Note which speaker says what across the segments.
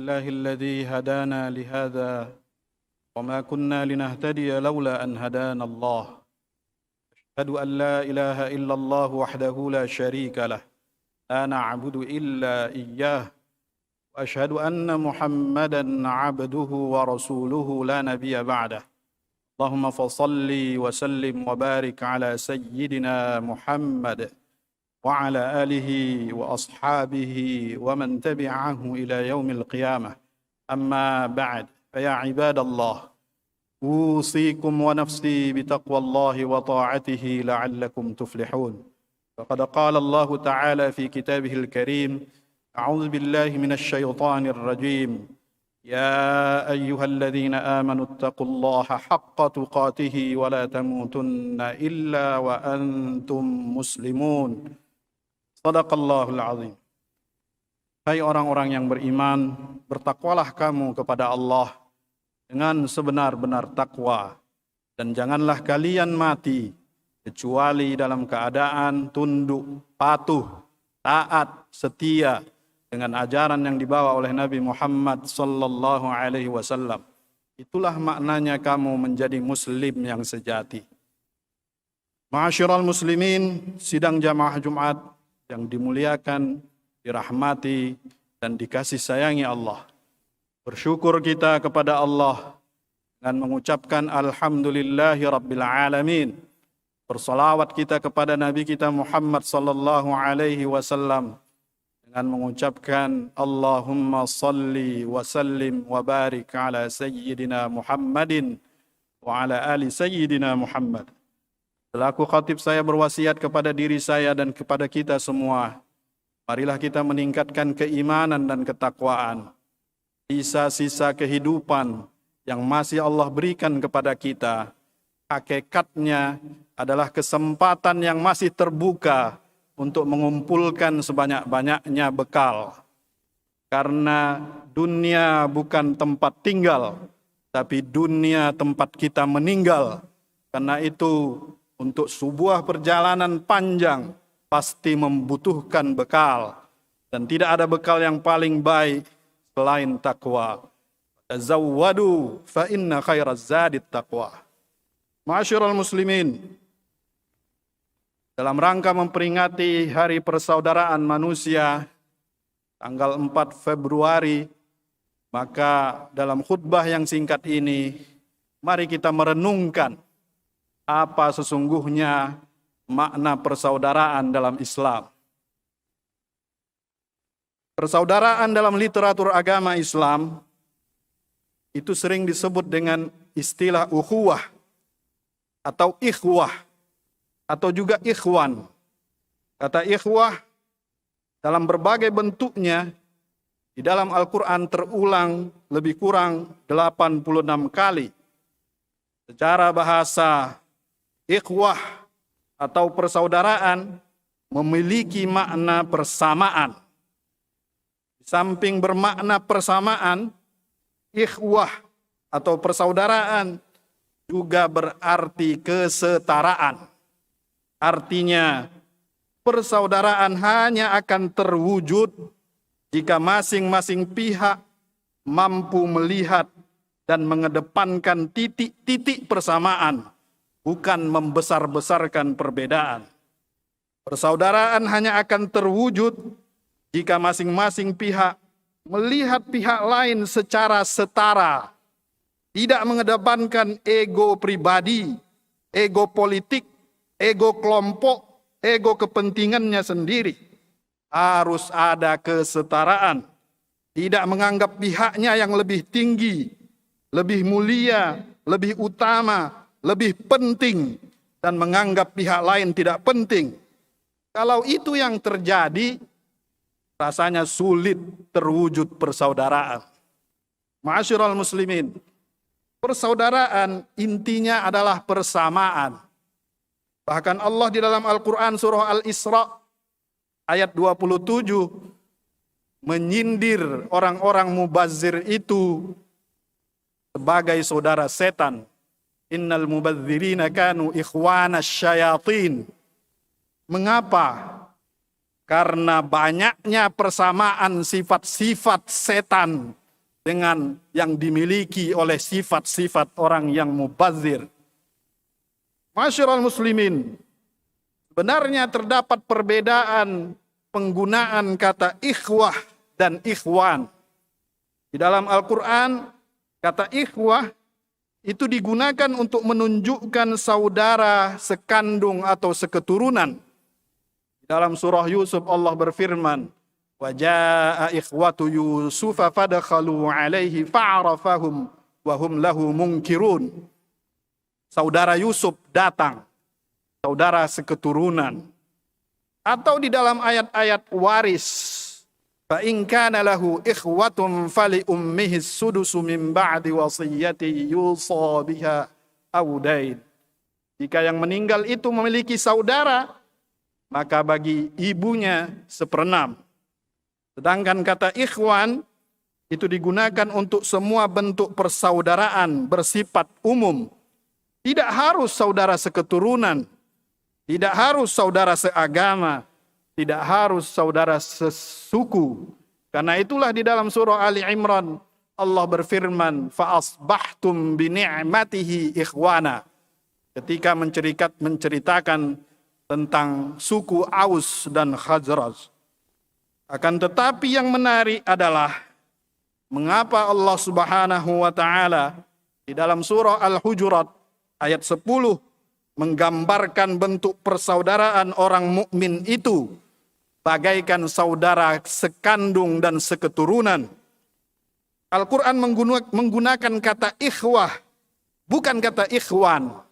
Speaker 1: لله الذي هدانا لهذا وما كنا لنهتدي لولا أن هدانا الله أشهد أن لا إله إلا الله وحده لا شريك له لا نعبد إلا إياه وأشهد أن محمدا عبده ورسوله لا نبي بعده اللهم فصل وسلم وبارك على سيدنا محمد وعلى آله وأصحابه ومن تبعه إلى يوم القيامة أما بعد فيا عباد الله أوصيكم ونفسي بتقوى الله وطاعته لعلكم تفلحون فقد قال الله تعالى في كتابه الكريم أعوذ بالله من الشيطان الرجيم يا أيها الذين آمنوا اتقوا الله حق تقاته ولا تموتن إلا وأنتم مسلمون Sadaqallahul azim. Hai orang-orang yang beriman, bertakwalah kamu kepada Allah dengan sebenar-benar takwa, dan janganlah kalian mati kecuali dalam keadaan tunduk, patuh, taat, setia dengan ajaran yang dibawa oleh Nabi Muhammad sallallahu alaihi wasallam. Itulah maknanya kamu menjadi muslim yang sejati. Ma'asyiral muslimin, sidang jamaah Jumat yang dimuliakan, dirahmati, dan dikasih sayangi Allah. Bersyukur kita kepada Allah dengan mengucapkan Alhamdulillahi Rabbil Alamin. Bersalawat kita kepada Nabi kita Muhammad sallallahu alaihi wasallam dengan mengucapkan Allahumma salli wa sallim wa barik ala Sayyidina Muhammadin wa ala ali Sayyidina Muhammad. Selaku khatib saya berwasiat kepada diri saya dan kepada kita semua, marilah kita meningkatkan keimanan dan ketakwaan. Sisa-sisa kehidupan yang masih Allah berikan kepada kita, hakikatnya adalah kesempatan yang masih terbuka untuk mengumpulkan sebanyak-banyaknya bekal. Karena dunia bukan tempat tinggal, tapi dunia tempat kita meninggal. Karena itu, untuk sebuah perjalanan panjang pasti membutuhkan bekal, dan tidak ada bekal yang paling baik selain takwa. Tazawwadu fa inna khairaz zadit taqwa. Ma'asyiral muslimin, dalam rangka memperingati Hari Persaudaraan Manusia tanggal 4 Februari, maka dalam khutbah yang singkat ini mari kita merenungkan apa sesungguhnya makna persaudaraan dalam Islam. Persaudaraan dalam literatur agama Islam itu sering disebut dengan istilah ukhuwah atau ikhwah atau juga ikhwan. Kata ikhwah dalam berbagai bentuknya di dalam Al-Quran terulang lebih kurang 86 kali. Secara bahasa, ikhwah atau persaudaraan memiliki makna persamaan. Di samping bermakna persamaan, ikhwah atau persaudaraan juga berarti kesetaraan. Artinya, persaudaraan hanya akan terwujud jika masing-masing pihak mampu melihat dan mengedepankan titik-titik persamaan, bukan membesar-besarkan perbedaan. Persaudaraan hanya akan terwujud jika masing-masing pihak melihat pihak lain secara setara, tidak mengedepankan ego pribadi, ego politik, ego kelompok, ego kepentingannya sendiri. Harus ada kesetaraan, tidak menganggap pihaknya yang lebih tinggi, lebih mulia, lebih utama, lebih penting, dan menganggap pihak lain tidak penting. Kalau itu yang terjadi, rasanya sulit terwujud persaudaraan. Ma'asyiral muslimin, persaudaraan intinya adalah persamaan. Bahkan Allah di dalam Al-Quran surah Al-Isra ayat 27 menyindir orang-orang mubazir itu sebagai saudara setan. Innal mubadzirina kanu ikhwanas syayatin. Mengapa? Karena banyaknya persamaan sifat-sifat setan dengan yang dimiliki oleh sifat-sifat orang yang mubazir. Masyiral muslimin, sebenarnya terdapat perbedaan penggunaan kata ikhwah dan ikhwan. Di dalam Al-Quran, kata ikhwah itu digunakan untuk menunjukkan saudara sekandung atau seketurunan. Di dalam surah Yusuf Allah berfirman, wa jaa ikhwatu Yusufa fadakhalu alaihi fa'arafahum wa hum lahu munkirun. Saudara Yusuf datang, saudara seketurunan. Atau di dalam ayat-ayat waris, fa in kana lahu ikhwatun fali ummihi sudusu min ba'di wasiyati yusa biha aw dain. Jika yang meninggal itu memiliki saudara, maka bagi ibunya seperenam. Sedangkan kata ikhwan itu digunakan untuk semua bentuk persaudaraan bersifat umum. Tidak harus saudara seketurunan, tidak harus saudara seagama, tidak harus saudara sesuku. Karena itulah di dalam surah Ali Imran Allah berfirman, fa asbahtum bi ni'matihi ikhwana. Ketika menceritakan tentang suku Aus dan Khazraj. Akan tetapi yang menarik adalah mengapa Allah Subhanahu wa taala di dalam surah Al-Hujurat ayat 10 menggambarkan bentuk persaudaraan orang mukmin itu bagaikan saudara sekandung dan seketurunan. Al-Quran menggunakan kata ikhwah, bukan kata ikhwan.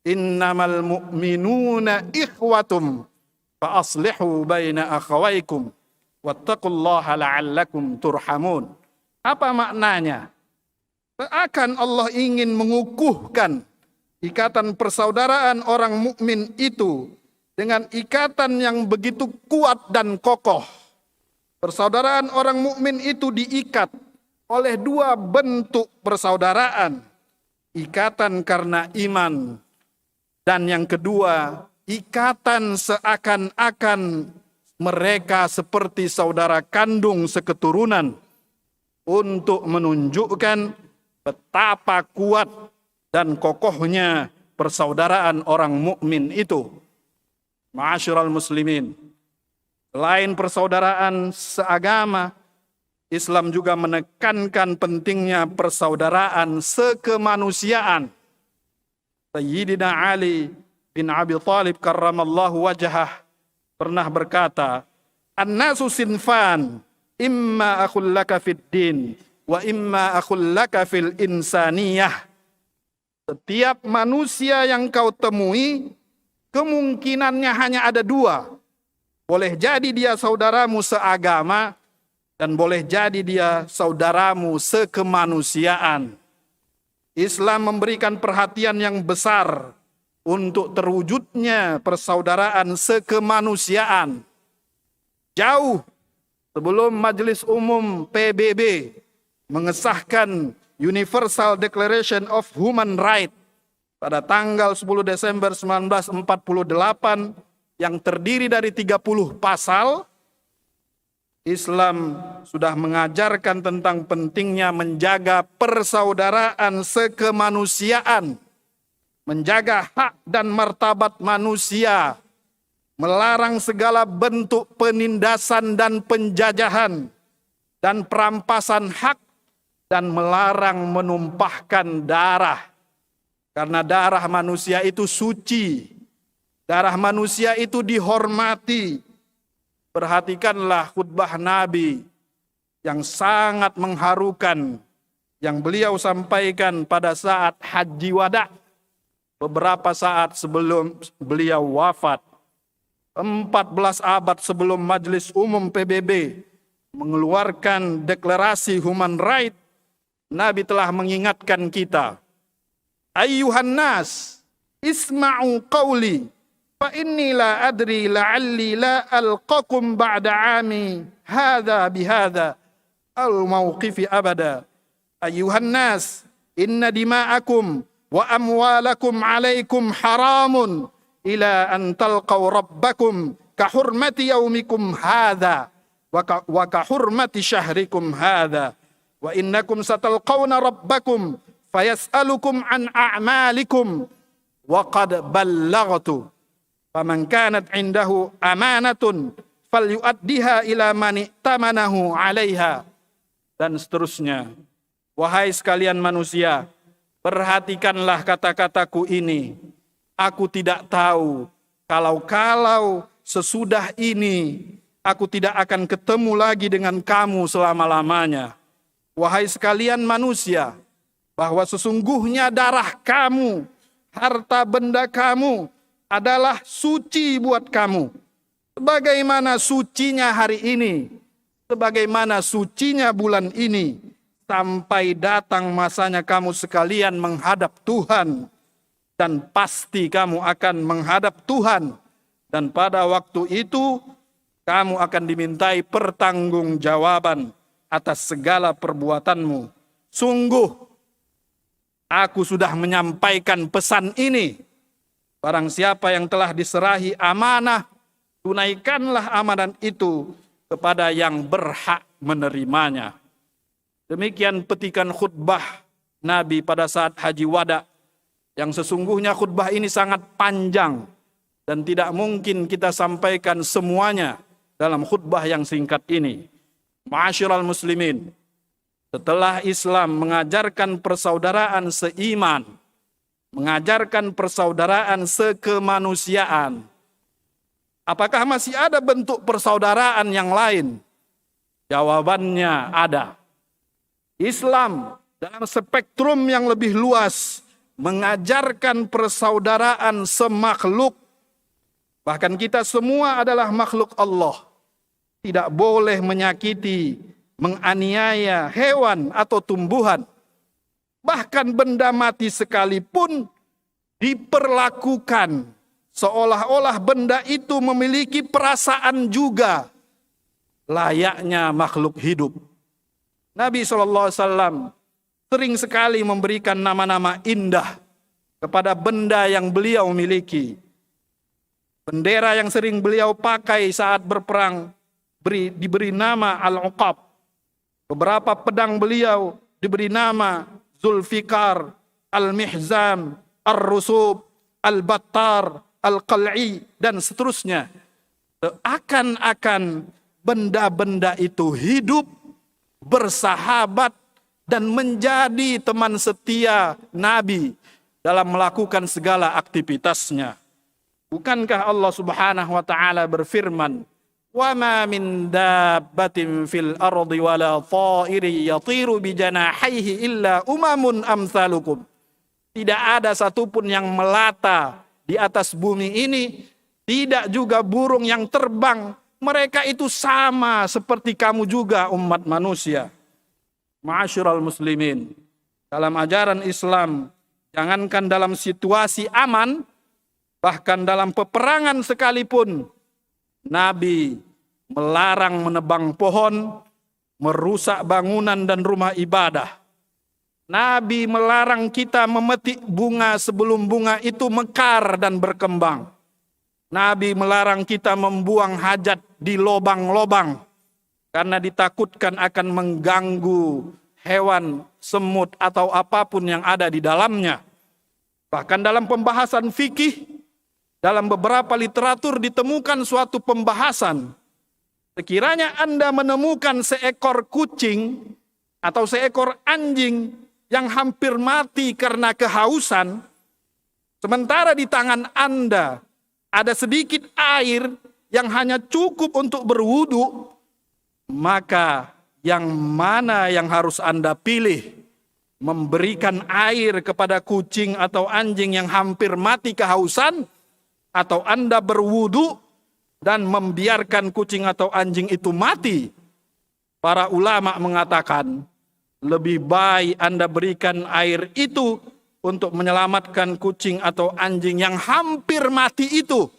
Speaker 1: Innamal mu'minuna ikhwatum fa aslihu baina akhawaikum wattaqullaha la'allakum turhamun. Apa maknanya? Seakan Allah ingin mengukuhkan ikatan persaudaraan orang mukmin itu dengan ikatan yang begitu kuat dan kokoh. Persaudaraan orang mukmin itu diikat oleh dua bentuk persaudaraan. Ikatan karena iman, dan yang kedua, ikatan seakan-akan mereka seperti saudara kandung seketurunan, untuk menunjukkan betapa kuat dan kokohnya persaudaraan orang mukmin itu. Ma'asyiral muslimin, selain persaudaraan seagama, Islam juga menekankan pentingnya persaudaraan sekemanusiaan. Sayyidina Ali bin Abi Thalib karramallahu wajhah pernah berkata, "An-nasu sinfan, imma akhul laka fid din wa imma akhul laka fil insaniyah." Setiap manusia yang kau temui, kemungkinannya hanya ada dua. Boleh jadi dia saudaramu seagama, dan boleh jadi dia saudaramu sekemanusiaan. Islam memberikan perhatian yang besar untuk terwujudnya persaudaraan sekemanusiaan. Jauh sebelum Majelis Umum PBB mengesahkan Universal Declaration of Human Rights pada tanggal 10 Desember 1948 yang terdiri dari 30 pasal, Islam sudah mengajarkan tentang pentingnya menjaga persaudaraan sekemanusiaan, menjaga hak dan martabat manusia, melarang segala bentuk penindasan dan penjajahan dan perampasan hak, dan melarang menumpahkan darah. Karena darah manusia itu suci, darah manusia itu dihormati. Perhatikanlah khutbah Nabi yang sangat mengharukan yang beliau sampaikan pada saat Haji Wada, beberapa saat sebelum beliau wafat. 14 abad sebelum Majelis Umum PBB mengeluarkan deklarasi human right, Nabi telah mengingatkan kita, ayyuhan nas, isma'u qawli, fa inni la adri la'alli la alqakum ba'da ami hadha bihadha al mawqifi abada. Ayyuhan nas, inna dima'akum wa amwalakum alaikum haramun ila an talqaw rabbakum ka hurmati yaumikum hadha wa ka hurmati syahrikum hadha wa innakum satalqawna rabbakum fayas'alukum an a'malikum wa qad ballaghtu faman kanat indahu amanatun falyu'addiha ila man i'tamanahu 'alaiha, dan seterusnya. Wahai sekalian manusia, perhatikanlah kata-kataku ini. Aku tidak tahu kalau sesudah ini aku tidak akan ketemu lagi dengan kamu selama-lamanya. Wahai sekalian manusia, bahwa sesungguhnya darah kamu, harta benda kamu adalah suci buat kamu. Sebagaimana sucinya hari ini, sebagaimana sucinya bulan ini, sampai datang masanya kamu sekalian menghadap Tuhan. Dan pasti kamu akan menghadap Tuhan. Dan pada waktu itu, kamu akan dimintai pertanggungjawaban atas segala perbuatanmu. Sungguh, aku sudah menyampaikan pesan ini. Barang siapa yang telah diserahi amanah, tunaikanlah amanah itu kepada yang berhak menerimanya. Demikian petikan khutbah Nabi pada saat Haji Wada, yang sesungguhnya khutbah ini sangat panjang dan tidak mungkin kita sampaikan semuanya dalam khutbah yang singkat ini. Ma'asyiral muslimin, setelah Islam mengajarkan persaudaraan seiman, mengajarkan persaudaraan sekemanusiaan, apakah masih ada bentuk persaudaraan yang lain? Jawabannya ada. Islam dalam spektrum yang lebih luas mengajarkan persaudaraan semakhluk. Bahkan kita semua adalah makhluk Allah. Tidak boleh menyakiti, menganiaya hewan atau tumbuhan. Bahkan benda mati sekalipun diperlakukan seolah-olah benda itu memiliki perasaan juga, layaknya makhluk hidup. Nabi SAW sering sekali memberikan nama-nama indah kepada benda yang beliau miliki. Bendera yang sering beliau pakai saat berperang diberi nama Al-Uqab. Beberapa pedang beliau diberi nama Zulfikar, Al-Mihzam, Ar-Rusub, Al-Battar, Al-Qal'i, dan seterusnya. Seakan-akan benda-benda itu hidup, bersahabat, dan menjadi teman setia Nabi dalam melakukan segala aktivitasnya. Bukankah Allah Subhanahu wa taala berfirman, "Wa ma min dabbatin fil ardi wala tha'iri yatiru bi janahihi illa umamun amsalukum." Tidak ada satupun yang melata di atas bumi ini, tidak juga burung yang terbang. Mereka itu sama seperti kamu juga umat manusia. Ma'asyiral muslimin, dalam ajaran Islam, jangankan dalam situasi aman, bahkan dalam peperangan sekalipun, Nabi melarang menebang pohon, merusak bangunan dan rumah ibadah. Nabi melarang kita memetik bunga sebelum bunga itu mekar dan berkembang. Nabi melarang kita membuang hajat di lobang-lobang karena ditakutkan akan mengganggu hewan, semut, atau apapun yang ada di dalamnya. Bahkan dalam pembahasan fikih, dalam beberapa literatur ditemukan suatu pembahasan. Sekiranya Anda menemukan seekor kucing atau seekor anjing yang hampir mati karena kehausan, sementara di tangan Anda ada sedikit air yang hanya cukup untuk berwudu, maka yang mana yang harus Anda pilih? Memberikan air kepada kucing atau anjing yang hampir mati kehausan, atau Anda berwudu dan membiarkan kucing atau anjing itu mati? Para ulama mengatakan, lebih baik Anda berikan air itu untuk menyelamatkan kucing atau anjing yang hampir mati itu.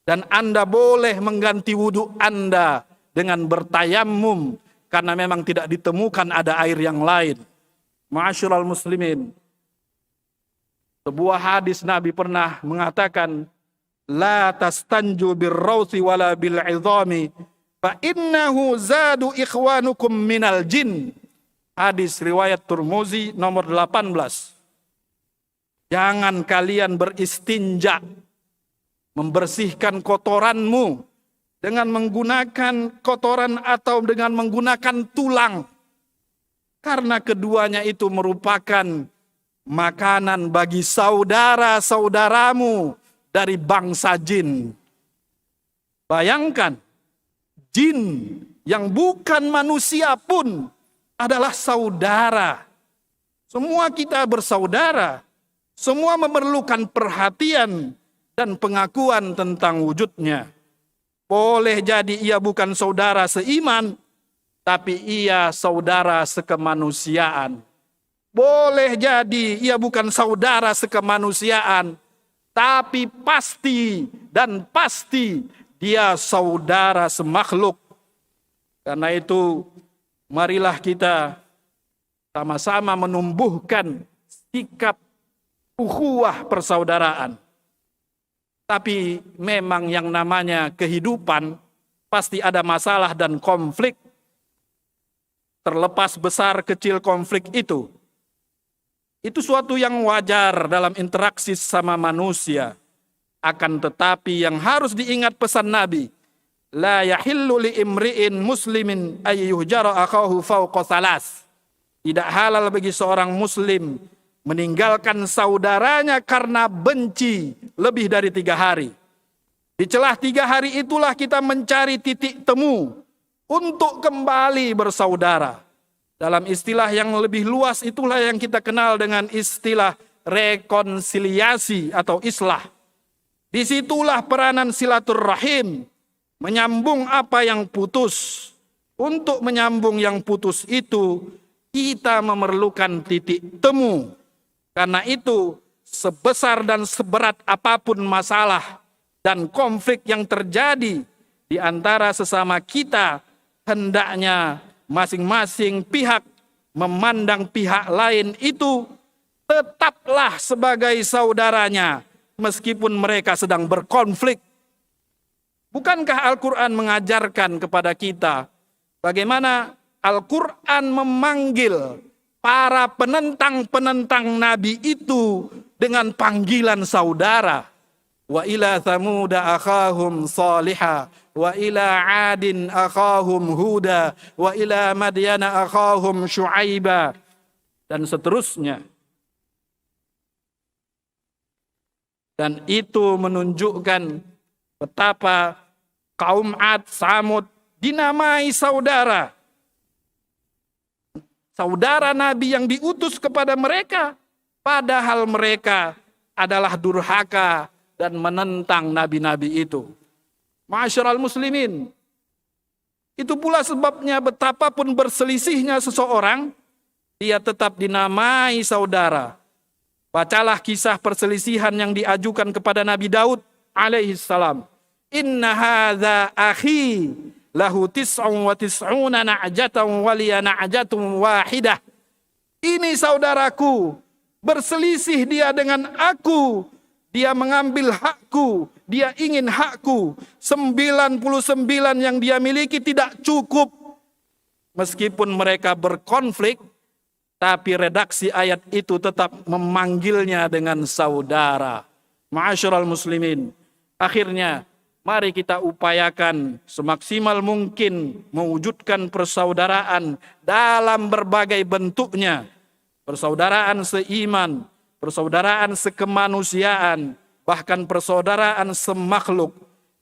Speaker 1: Dan Anda boleh mengganti wudu Anda dengan bertayamum, karena memang tidak ditemukan ada air yang lain. Ma'asyiral muslimin, sebuah hadis Nabi pernah mengatakan, la tastanju birrawthi wala bil'idhami fa innahu zadu ikhwanukum minal jin. Hadis riwayat Tirmidzi nomor 18. Jangan kalian beristinja, membersihkan kotoranmu dengan menggunakan kotoran atau dengan menggunakan tulang. Karena keduanya itu merupakan makanan bagi saudara-saudaramu dari bangsa jin. Bayangkan, jin yang bukan manusia pun adalah saudara. Semua kita bersaudara. Semua memerlukan perhatian dan pengakuan tentang wujudnya. Boleh jadi ia bukan saudara seiman, tapi ia saudara sekemanusiaan. Boleh jadi ia bukan saudara sekemanusiaan, tapi pasti dan pasti dia saudara semakhluk. Karena itu, marilah kita sama-sama menumbuhkan sikap ukhuwah persaudaraan. Tapi memang yang namanya kehidupan pasti ada masalah dan konflik. Terlepas besar kecil konflik itu suatu yang wajar dalam interaksi sama manusia. Akan tetapi yang harus diingat pesan Nabi, la yahillu li imri'in muslimin ayyuhjara akhahu fawqa salas. Tidak halal bagi seorang muslim meninggalkan saudaranya karena benci lebih dari 3 hari. Di celah 3 hari itulah kita mencari titik temu untuk kembali bersaudara. Dalam istilah yang lebih luas itulah yang kita kenal dengan istilah rekonsiliasi atau islah. Disitulah peranan silaturrahim, menyambung apa yang putus. Untuk menyambung yang putus itu, kita memerlukan titik temu. Karena itu, sebesar dan seberat apapun masalah dan konflik yang terjadi di antara sesama kita, hendaknya masing-masing pihak memandang pihak lain itu tetaplah sebagai saudaranya, meskipun mereka sedang berkonflik. Bukankah Al-Quran mengajarkan kepada kita bagaimana Al-Quran memanggil para penentang-penentang Nabi itu dengan panggilan saudara. Wa ila thamuda akhahum salihah, wa ila adin akhahum huda, wa ila madyana akhahum syu'aiba, dan seterusnya. Dan itu menunjukkan betapa kaum Ad, Samud dinamai saudara. Saudara Nabi yang diutus kepada mereka, padahal mereka adalah durhaka dan menentang nabi-nabi itu. Ma'asyiral muslimin, itu pula sebabnya betapapun berselisihnya seseorang, dia tetap dinamai saudara. Bacalah kisah perselisihan yang diajukan kepada Nabi Daud alaihissalam. Inna hadza akhi lahu tis'un wa tis'una na'jatan wa liya na'jatun wahidah. Ini saudaraku, berselisih dia dengan aku. Dia mengambil hakku, dia ingin hakku. 99 yang dia miliki tidak cukup. Meskipun mereka berkonflik, tapi redaksi ayat itu tetap memanggilnya dengan saudara. Ma'asyiral muslimin, akhirnya mari kita upayakan semaksimal mungkin mewujudkan persaudaraan dalam berbagai bentuknya. Persaudaraan seiman, persaudaraan sekemanusiaan, bahkan persaudaraan semakhluk.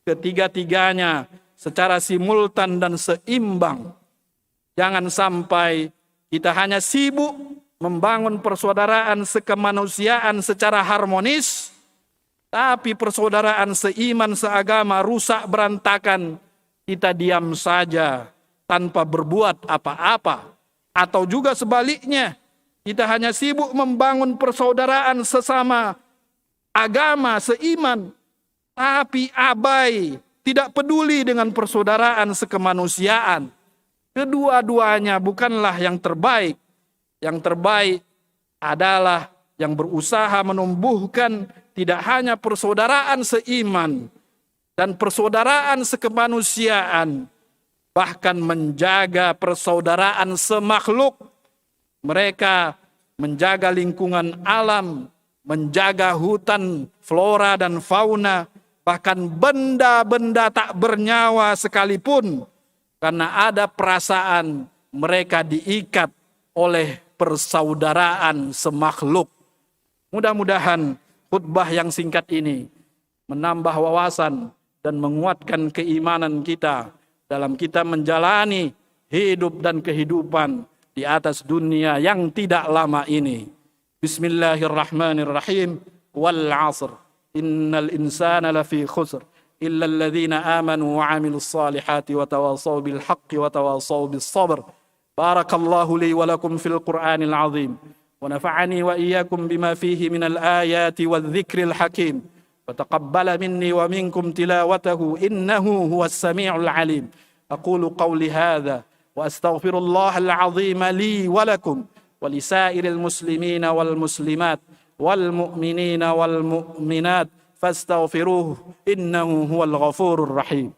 Speaker 1: Ketiga-tiganya secara simultan dan seimbang. Jangan sampai kita hanya sibuk membangun persaudaraan sekemanusiaan secara harmonis, tapi persaudaraan seiman seagama rusak berantakan, kita diam saja tanpa berbuat apa-apa. Atau juga sebaliknya, kita hanya sibuk membangun persaudaraan sesama agama seiman, tapi abai, tidak peduli dengan persaudaraan sekemanusiaan. Kedua-duanya bukanlah yang terbaik. Yang terbaik adalah yang berusaha menumbuhkan tidak hanya persaudaraan seiman dan persaudaraan sekemanusiaan, bahkan menjaga persaudaraan semakhluk Mereka menjaga lingkungan alam, menjaga hutan, flora dan fauna, bahkan benda-benda tak bernyawa sekalipun, karena ada perasaan mereka diikat oleh persaudaraan semakhluk. Mudah-mudahan khutbah yang singkat ini menambah wawasan dan menguatkan keimanan kita dalam kita menjalani hidup dan kehidupan di atas dunia yang tidak lama ini. Bismillahirrahmanirrahim. Wal 'asr. Innal insana lafi khusr. Illa alladhina amanu wa 'amilus salihati wa tawasaw bil haqqi wa tawasaw bis sabr. Barakallahu li wa lakum fil Qur'anil 'azim. ونفعني وإياكم بما فيه من الآيات والذكر الحكيم وتقبل مني ومنكم تلاوته إنه هو السميع العليم أقول قولي هذا وأستغفر الله العظيم لي ولكم ولسائر المسلمين والمسلمات والمؤمنين والمؤمنات فاستغفروه إنه هو الغفور الرحيم